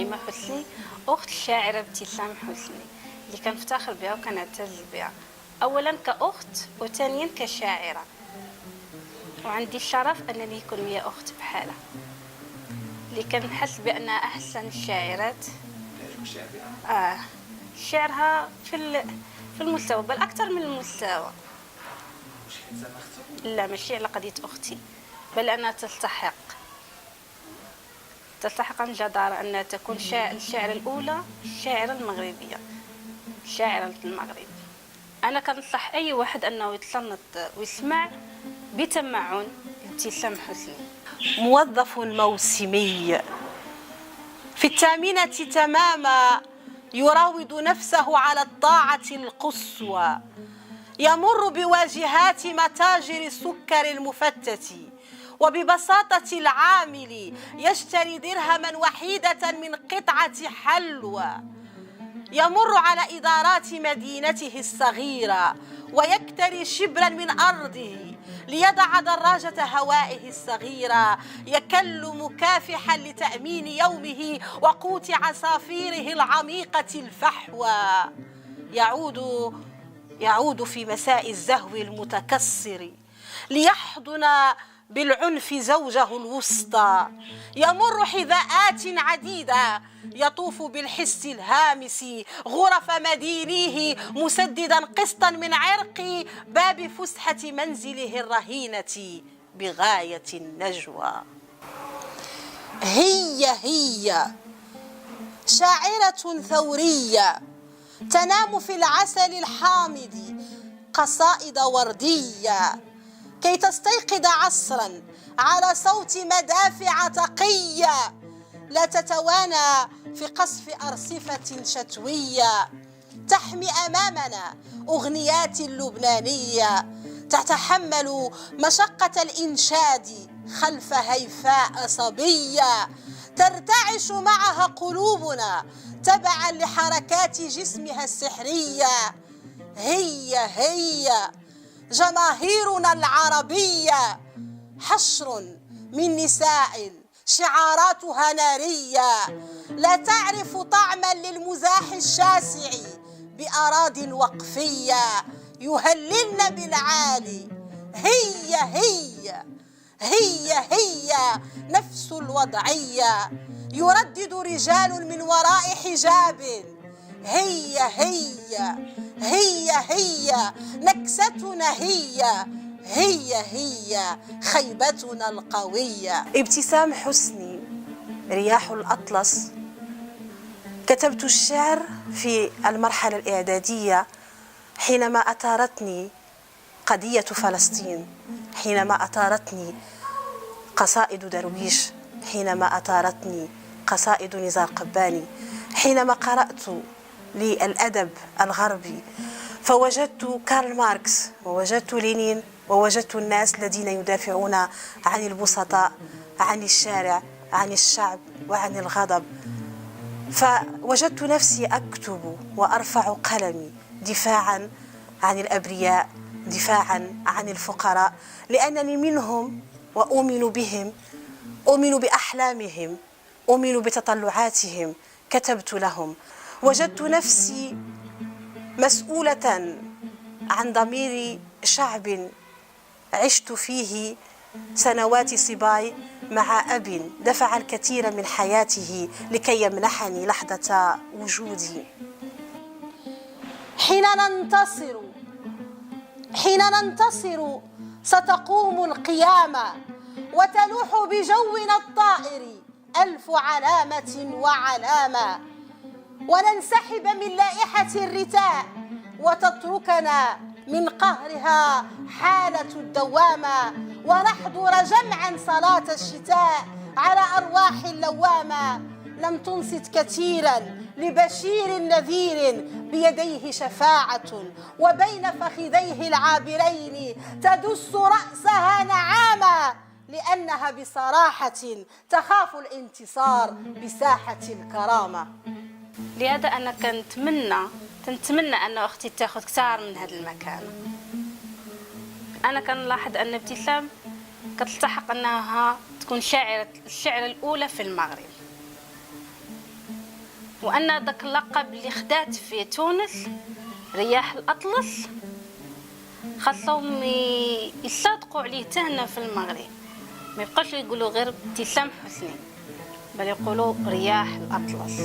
نعيمة حسني أخت الشاعرة ابتسام حسني اللي كنفتخر بها وكنعتز بها، أولا كأخت وثانيا كشاعرة، وعندي الشرف أنني يكون لي أخت بحالها اللي كنحس بأنها أحسن الشاعرات. شعرها في المستوى، بل أكثر من المستوى. لا ماشي على قضية أختي، بل أنها تستحق الجدارة أنها تكون الشاعرة الأولى، الشاعرة المغربية، شاعرة المغرب. أنا كنصح أي واحد أنه يتسلط ويسمع بتمعن ابتسام حسني. موظف موسمي في 8 تماما يراود نفسه على الطاعة القصوى، يمر بواجهات متاجر السكر المفتت، وببساطة العامل يشتري درهما وحيدة من قطعة حلوى، يمر على إدارات مدينته الصغيرة ويكتري شبرا من أرضه ليضع دراجة هوائه الصغيرة، يكل مكافحا لتأمين يومه وقوت عصافيره العميقة الفحوى، يعود في مساء الزهو المتكسر ليحضن بالعنف زوجه الوسطى، يمر حذاءات عديدة يطوف بالحس الهامس غرف مدينيه مسددا قسطا من عرق باب فسحة منزله الرهينة بغاية النجوى. هي شاعرة ثورية تنام في العسل الحامض قصائد وردية كي تستيقظ عصرا على صوت مدافع تقية لا تتوانى في قصف أرصفة شتوية، تحمي أمامنا أغنيات اللبنانية تتحمل مشقة الإنشاد خلف هيفاء صبية، ترتعش معها قلوبنا تبعا لحركات جسمها السحرية. هي جماهيرنا العربية حشر من نساء شعاراتها نارية لا تعرف طعما للمزاح الشاسع بأراضٍ وقفية، يهللن بالعالي. هي نفس الوضعية يردد رجال من وراء حجاب. هي نكستنا، هي خيبتنا القوية. ابتسام حسني، رياح الأطلس. كتبت الشعر في المرحلة الإعدادية حينما أثارتني قضية فلسطين، حينما أثارتني قصائد درويش، حينما أثارتني قصائد نزار قباني، حينما قرأت للأدب الغربي فوجدت كارل ماركس ووجدت لينين ووجدت الناس الذين يدافعون عن البسطاء، عن الشارع، عن الشعب وعن الغضب، فوجدت نفسي أكتب وأرفع قلمي دفاعا عن الأبرياء، دفاعا عن الفقراء، لأنني منهم وأؤمن بهم، أؤمن بأحلامهم، أؤمن بتطلعاتهم، كتبت لهم. وجدت نفسي مسؤولة عن ضمير شعب عشت فيه سنوات صباي مع أب دفع الكثير من حياته لكي يمنحني لحظة وجودي. حين ننتصر ستقوم القيامة وتلوح بجونا الطائر 1000 علامة وعلامة، وننسحب من لائحة الرتاء وتتركنا من قهرها حالة الدوامة، ونحضر جمعا صلاة الشتاء على أرواح اللوامة. لم تنصت كثيرا لبشير نذير بيديه شفاعة وبين فخذيه العابرين تدس رأسها نعاما، لأنها بصراحة تخاف الانتصار بساحة الكرامة. لهذا أنا كنتمنى أن أختي تاخذ كثار من هذا المكان. أنا كنلاحظ أن ابتسام كتستحق أنها تكون الشاعرة الأولى في المغرب، وأن ذاك اللقب اللي خدات في تونس رياح الأطلس خاصهم يصادقوا عليه تهنا في المغرب، ما يبقاش يقولوا غير ابتسام حسني بل يقولوا رياح الأطلس.